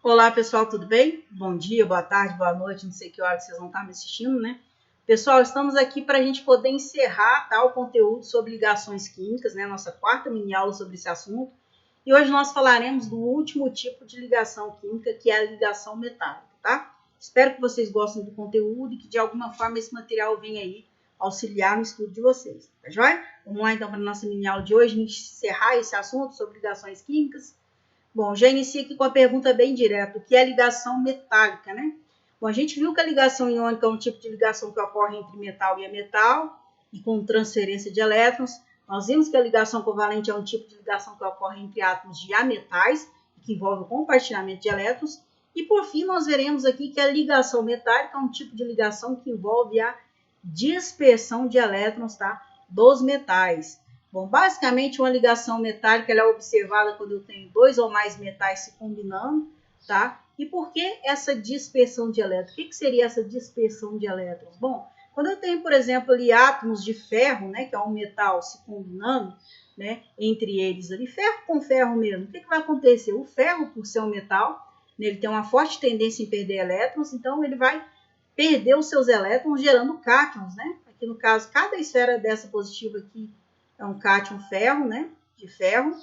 Olá, pessoal, tudo bem? Bom dia, boa tarde, boa noite, não sei que hora vocês vão estar me assistindo, né? Pessoal, estamos aqui para a gente poder encerrar o conteúdo sobre ligações químicas, né? Nossa quarta mini aula sobre esse assunto. E hoje nós falaremos do último tipo de ligação química, que é a ligação metálica, tá? Espero que vocês gostem do conteúdo e que de alguma forma esse material venha aí auxiliar no estudo de vocês, tá joia? Vamos lá então para a nossa mini aula de hoje, a gente encerrar esse assunto sobre ligações químicas. Bom, já inicio aqui com a pergunta bem direta, o que é ligação metálica, né? Bom, a gente viu que a ligação iônica é um tipo de ligação que ocorre entre metal e metal, e com transferência de elétrons. Nós vimos que a ligação covalente é um tipo de ligação que ocorre entre átomos de ametais, que envolve o compartilhamento de elétrons. E, por fim, nós veremos aqui que a ligação metálica é um tipo de ligação que envolve a dispersão de elétrons, tá, dos metais. Bom, basicamente uma ligação metálica ela é observada quando eu tenho dois ou mais metais se combinando, tá? E por que essa dispersão de elétrons? O que seria essa dispersão de elétrons? Bom, quando eu tenho, por exemplo, ali átomos de ferro, né, que é um metal se combinando, né, entre eles ali, ferro com ferro mesmo, o que vai acontecer? O ferro, por ser um metal, né, ele tem uma forte tendência em perder elétrons, então ele vai perder os seus elétrons gerando cátions, né? Aqui no caso, cada esfera dessa positiva aqui é um cátion ferro, né? De ferro.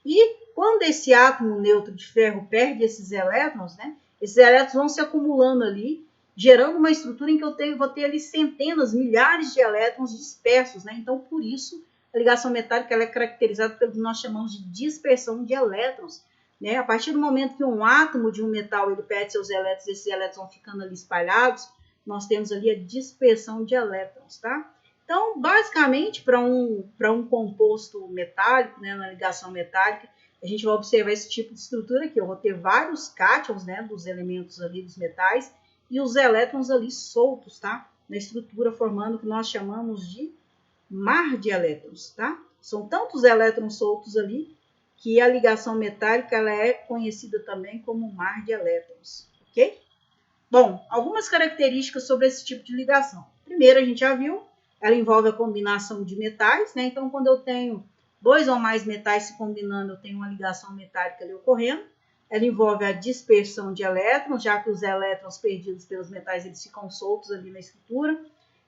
E quando esse átomo neutro de ferro perde esses elétrons, né? Esses elétrons vão se acumulando ali, gerando uma estrutura em que eu vou ter ali centenas, milhares de elétrons dispersos, né? Então, por isso, a ligação metálica ela é caracterizada pelo que nós chamamos de dispersão de elétrons, né? A partir do momento que um átomo de um metal ele perde seus elétrons, esses elétrons vão ficando ali espalhados, nós temos ali a dispersão de elétrons, tá? Então, basicamente, para um composto metálico, né, na ligação metálica, a gente vai observar esse tipo de estrutura aqui. Eu vou ter vários cátions, né, dos elementos ali dos metais e os elétrons ali soltos, tá? Na estrutura, formando o que nós chamamos de mar de elétrons, tá? São tantos elétrons soltos ali que a ligação metálica ela é conhecida também como mar de elétrons, ok? Bom, algumas características sobre esse tipo de ligação. Primeiro, a gente já viu, ela envolve a combinação de metais, né? Então, quando eu tenho dois ou mais metais se combinando, eu tenho uma ligação metálica ali ocorrendo. Ela envolve a dispersão de elétrons, já que os elétrons perdidos pelos metais eles ficam soltos ali na estrutura.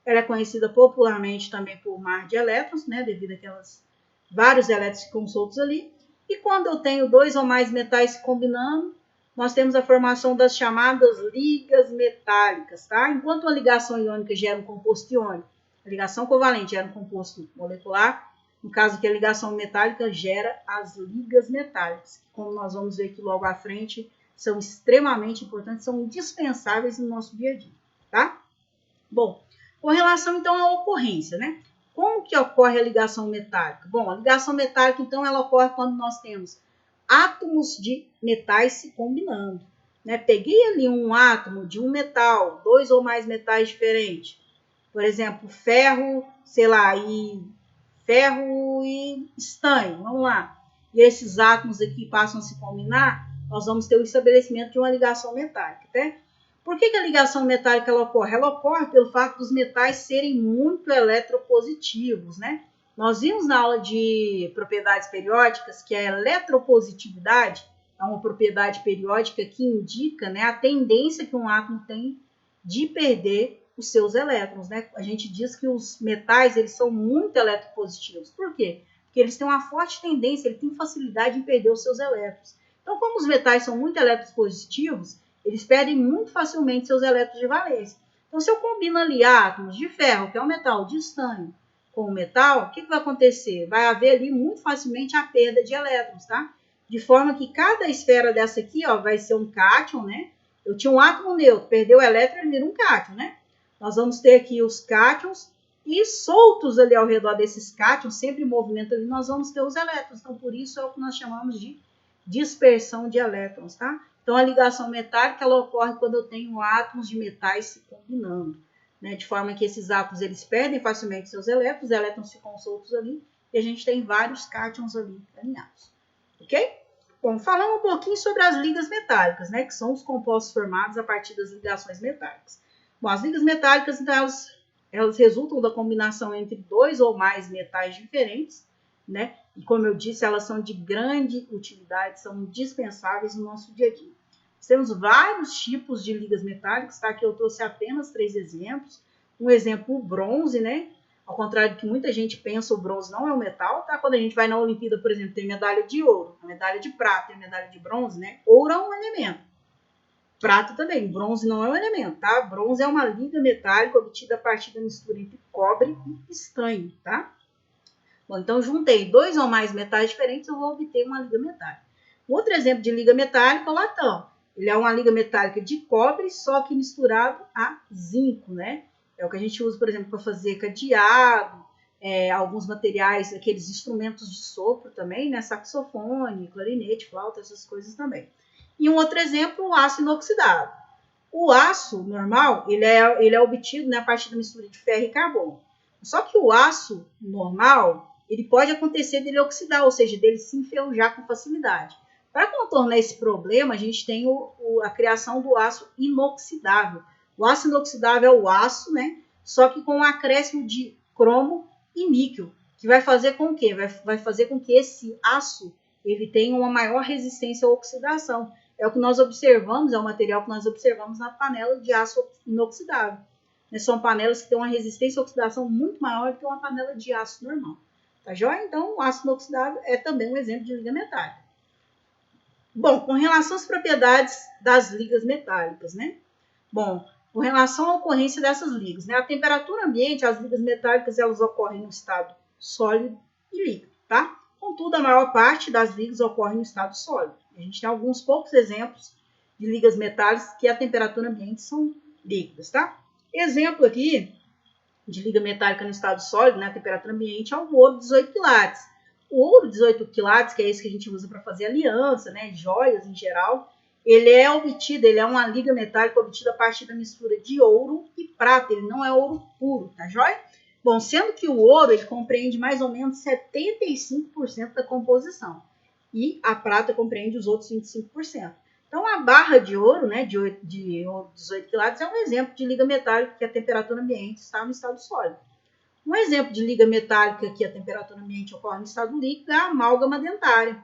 Ela é conhecida popularmente também por mar de elétrons, né? Devido a aquelas vários elétrons que ficam soltos ali. E quando eu tenho dois ou mais metais se combinando, nós temos a formação das chamadas ligas metálicas, tá? Enquanto a ligação iônica gera um composto iônico, a ligação covalente gera um composto molecular, no caso aqui a ligação metálica gera as ligas metálicas, que como nós vamos ver aqui logo à frente, são extremamente importantes, são indispensáveis no nosso dia a dia, tá? Bom, com relação então à ocorrência, né? Como que ocorre a ligação metálica? Bom, a ligação metálica então ela ocorre quando nós temos átomos de metais se combinando, né? Peguei ali um átomo de um metal, dois ou mais metais diferentes, por exemplo, ferro, sei lá, e ferro e estanho, vamos lá. E esses átomos aqui passam a se combinar, nós vamos ter o estabelecimento de uma ligação metálica, né? Por que a ligação metálica ela ocorre? Ela ocorre pelo fato dos metais serem muito eletropositivos, né? Nós vimos na aula de propriedades periódicas que a eletropositividade é uma propriedade periódica que indica, né, a tendência que um átomo tem de perder os seus elétrons, né? A gente diz que os metais eles são muito eletropositivos. Por quê? Porque eles têm uma forte tendência, eles têm facilidade em perder os seus elétrons. Então, como os metais são muito eletropositivos, eles perdem muito facilmente seus elétrons de valência. Então, se eu combino ali átomos de ferro, que é um metal, de estanho, com o metal, o que vai acontecer? Vai haver ali muito facilmente a perda de elétrons, tá? De forma que cada esfera dessa aqui, ó, vai ser um cátion, né? Eu tinha um átomo neutro, perdeu o elétron, ele vira um cátion, né? Nós vamos ter aqui os cátions e soltos ali ao redor desses cátions, sempre em movimento ali, nós vamos ter os elétrons. Então, por isso é o que nós chamamos de dispersão de elétrons, tá? Então, a ligação metálica ela ocorre quando eu tenho átomos de metais se combinando, né? De forma que esses átomos eles perdem facilmente seus elétrons, os elétrons ficam soltos ali e a gente tem vários cátions ali alinhados, ok? Bom, falando um pouquinho sobre as ligas metálicas, né? Que são os compostos formados a partir das ligações metálicas. Bom, as ligas metálicas, então, elas resultam da combinação entre dois ou mais metais diferentes, né? E como eu disse, elas são de grande utilidade, são indispensáveis no nosso dia a dia. Nós temos vários tipos de ligas metálicas, tá? Aqui eu trouxe apenas 3 exemplos. Um exemplo, o bronze, né? Ao contrário do que muita gente pensa, o bronze não é um metal, tá? Quando a gente vai na Olimpíada, por exemplo, tem medalha de ouro, a medalha de prata e a medalha de bronze, né? Ouro é um elemento. Prata também, bronze não é um elemento, tá? Bronze é uma liga metálica obtida a partir da mistura entre cobre e estanho, tá? Bom, então juntei 2 ou mais metais diferentes, eu vou obter uma liga metálica. Outro exemplo de liga metálica é o latão. Ele é uma liga metálica de cobre, só que misturado a zinco, né? É o que a gente usa, por exemplo, para fazer cadeado, alguns materiais, aqueles instrumentos de sopro também, né? Saxofone, clarinete, flauta, essas coisas também. E um outro exemplo, o aço inoxidável. O aço normal, ele é obtido, né, a partir da mistura de ferro e carbono. Só que o aço normal, ele pode acontecer dele oxidar, ou seja, dele se enferrujar com facilidade. Para contornar esse problema, a gente tem a criação do aço inoxidável. O aço inoxidável é o aço, né? Só que com um acréscimo de cromo e níquel, que vai fazer com que vai fazer com que esse aço ele tenha uma maior resistência à oxidação. É o que nós observamos, é o material que nós observamos na panela de aço inoxidável. São panelas que têm uma resistência à oxidação muito maior do que uma panela de aço normal. Tá joia? Então, o aço inoxidável é também um exemplo de liga metálica. Bom, com relação às propriedades das ligas metálicas, né? Bom, com relação à ocorrência dessas ligas, né? A temperatura ambiente, as ligas metálicas, elas ocorrem no estado sólido e líquido, tá? Contudo, a maior parte das ligas ocorre no estado sólido. A gente tem alguns poucos exemplos de ligas metálicas que a temperatura ambiente são líquidas, tá? Exemplo aqui de liga metálica no estado sólido, né, a temperatura ambiente, é o ouro 18 quilates. O ouro 18 quilates, que é esse que a gente usa para fazer aliança, né, joias em geral, ele é uma liga metálica obtida a partir da mistura de ouro e prata, ele não é ouro puro, tá joia? Bom, sendo que o ouro, ele compreende mais ou menos 75% da composição, e a prata compreende os outros 25%. Então, a barra de ouro, né, de 18 quilates, é um exemplo de liga metálica que a temperatura ambiente está no estado sólido. Um exemplo de liga metálica que a temperatura ambiente ocorre no estado líquido é a amálgama dentária.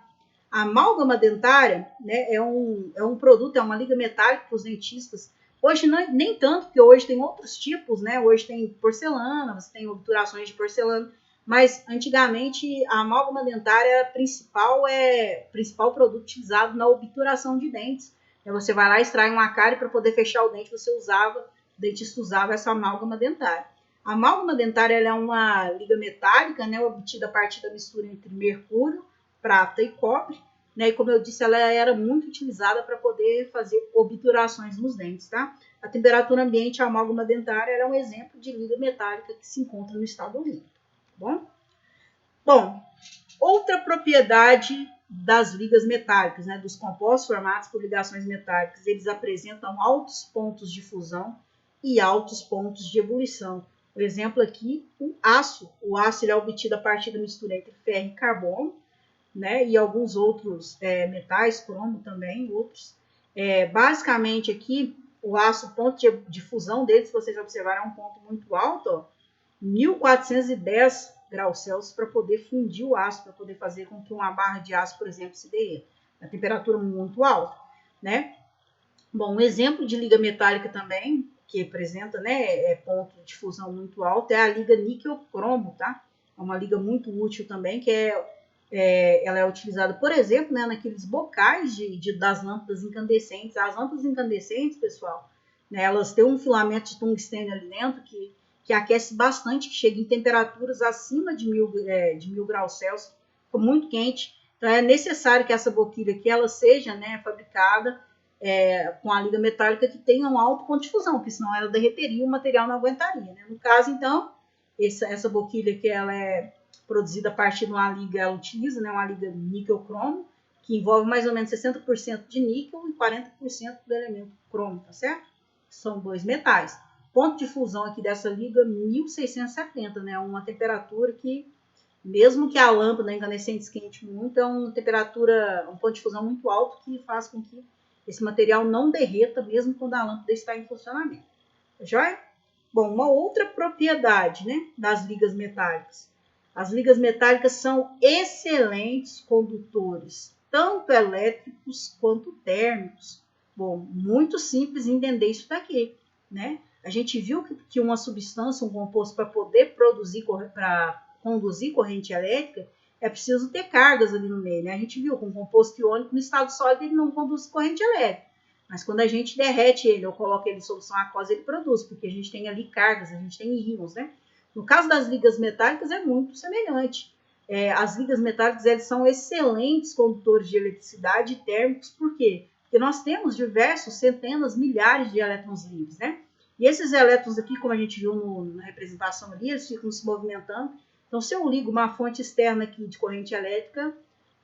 A amálgama dentária, né, é um produto, é uma liga metálica para os dentistas. Hoje nem tanto, porque hoje tem outros tipos, né? Hoje tem porcelana, você tem obturações de porcelana, mas antigamente a amálgama dentária principal produto utilizado na obturação de dentes. Então, você vai lá e extrai uma cárie para poder fechar o dente, o dentista usava essa amálgama dentária. A amálgama dentária ela é uma liga metálica, né, obtida a partir da mistura entre mercúrio, prata e cobre, né? E como eu disse, ela era muito utilizada para poder fazer obturações nos dentes, tá? A temperatura ambiente, a amálgama dentária, é um exemplo de liga metálica que se encontra no estado líquido, tá bom? Bom, outra propriedade das ligas metálicas, né, dos compostos formados por ligações metálicas, eles apresentam altos pontos de fusão e altos pontos de ebulição. Por exemplo aqui, o aço. O aço ele é obtido a partir da mistura entre ferro e carbono, né, e alguns outros metais, cromo também, outros. Basicamente aqui, o aço, o ponto de fusão dele, se vocês observarem, é um ponto muito alto, ó, 1410 graus Celsius, para poder fundir o aço, para poder fazer com que uma barra de aço, por exemplo, se derreta. A temperatura muito alta, né? Bom, um exemplo de liga metálica também, que apresenta, né, ponto de fusão muito alto, é a liga níquel-cromo, tá? É uma liga muito útil também, que ela é utilizada, por exemplo, né, naqueles bocais das lâmpadas incandescentes. As lâmpadas incandescentes, pessoal, né, elas têm um filamento de tungstênio ali dentro que aquece bastante, que chega em temperaturas acima de 1000 graus Celsius, fica muito quente. Então, é necessário que essa boquilha aqui ela seja, né, fabricada com a liga metálica que tenha um alto ponto de fusão, porque senão ela derreteria e o material não aguentaria, né? No caso, então, essa boquilha que ela é produzida a partir de uma liga, ela utiliza, né, uma liga níquel-cromo, que envolve mais ou menos 60% de níquel e 40% do elemento cromo, tá certo? São dois metais. Ponto de fusão aqui dessa liga, 1670, né? Uma temperatura que, mesmo que a lâmpada incandescente esquente muito, é uma temperatura, um ponto de fusão muito alto que faz com que esse material não derreta, mesmo quando a lâmpada está em funcionamento. Tá joia? Bom, uma outra propriedade, né, das ligas metálicas. As ligas metálicas são excelentes condutores, tanto elétricos quanto térmicos. Bom, muito simples entender isso daqui, né? A gente viu que uma substância, um composto, para poder para conduzir corrente elétrica, é preciso ter cargas ali no meio, né? A gente viu que um composto iônico no estado sólido ele não conduz corrente elétrica. Mas quando a gente derrete ele ou coloca ele em solução aquosa, ele produz, porque a gente tem ali cargas, a gente tem íons, né? No caso das ligas metálicas é muito semelhante. As ligas metálicas eles são excelentes condutores de eletricidade e térmicos, por quê? Porque nós temos diversos, centenas, milhares de elétrons livres, né? E esses elétrons aqui, como a gente viu na representação ali, eles ficam se movimentando. Então, se eu ligo uma fonte externa aqui de corrente elétrica,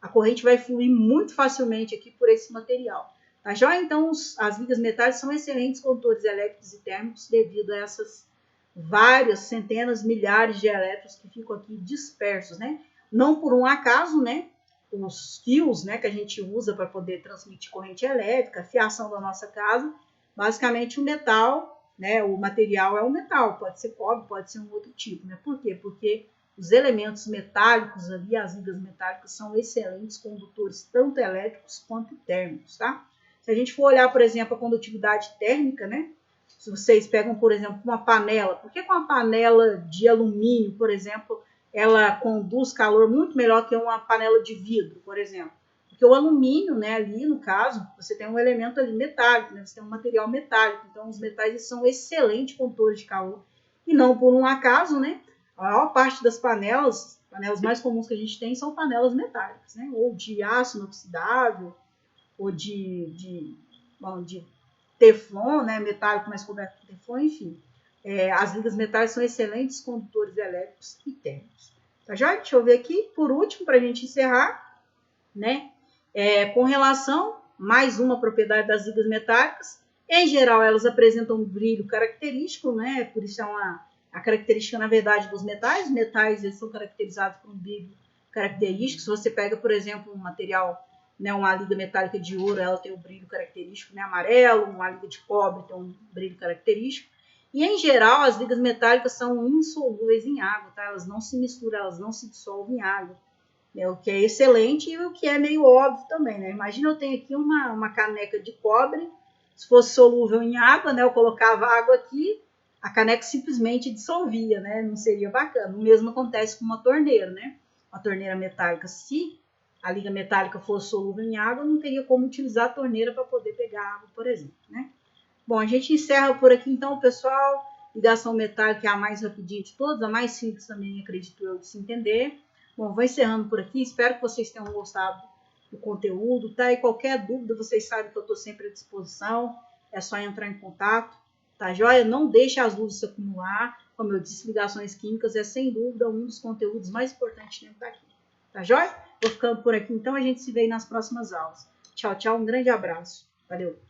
a corrente vai fluir muito facilmente aqui por esse material. Tá joia? Então, as ligas metálicas são excelentes condutores elétricos e térmicos devido a essas várias, centenas, milhares de elétrons que ficam aqui dispersos, né? Não por um acaso, né? Os fios, né, que a gente usa para poder transmitir corrente elétrica, a fiação da nossa casa, basicamente o metal, né, o material é um metal, pode ser cobre, pode ser um outro tipo, né? Por quê? Porque os elementos metálicos ali, as ligas metálicas, são excelentes condutores, tanto elétricos quanto térmicos, tá? Se a gente for olhar, por exemplo, a condutividade térmica, né? Se vocês pegam, por exemplo, uma panela, por que uma panela de alumínio, por exemplo, ela conduz calor muito melhor que uma panela de vidro, por exemplo? Porque o alumínio, né, ali no caso, você tem um elemento ali metálico, né, você tem um material metálico, então os metais são excelentes condutores de calor. E não por um acaso, né, a maior parte das panelas mais comuns que a gente tem são panelas metálicas, né, ou de aço inoxidável, ou de teflon, né, metálico mais coberto com teflon, enfim. As ligas metálicas são excelentes condutores elétricos e térmicos. Tá joia? Deixa eu ver aqui, por último, para a gente encerrar, né? Com relação, mais uma propriedade das ligas metálicas, em geral elas apresentam um brilho característico, né? Por isso a característica, na verdade, dos metais. Os metais eles são caracterizados por um brilho característico. Se você pega, por exemplo, um material, né, uma liga metálica de ouro, ela tem um brilho característico, né, amarelo, uma liga de cobre tem um brilho característico. E, em geral, as ligas metálicas são insolúveis em água, tá? Elas não se misturam, elas não se dissolvem em água. O que é excelente e o que é meio óbvio também, né? Imagina eu tenho aqui uma caneca de cobre, se fosse solúvel em água, né? Eu colocava água aqui, a caneca simplesmente dissolvia, né? Não seria bacana. O mesmo acontece com uma torneira, né? Uma torneira metálica, se a liga metálica fosse solúvel em água, não teria como utilizar a torneira para poder pegar água, por exemplo, né? Bom, a gente encerra por aqui então, pessoal. Ligação metálica é a mais rapidinha de todas, a mais simples também, acredito eu, de se entender. Bom, vou encerrando por aqui. Espero que vocês tenham gostado do conteúdo, tá? E qualquer dúvida, vocês sabem que eu estou sempre à disposição. É só entrar em contato, tá joia? Não deixe as luzes se acumular. Como eu disse, ligações químicas é sem dúvida um dos conteúdos mais importantes dentro daqui. Tá joia? Vou ficando por aqui, então a gente se vê aí nas próximas aulas. Tchau, tchau, um grande abraço. Valeu!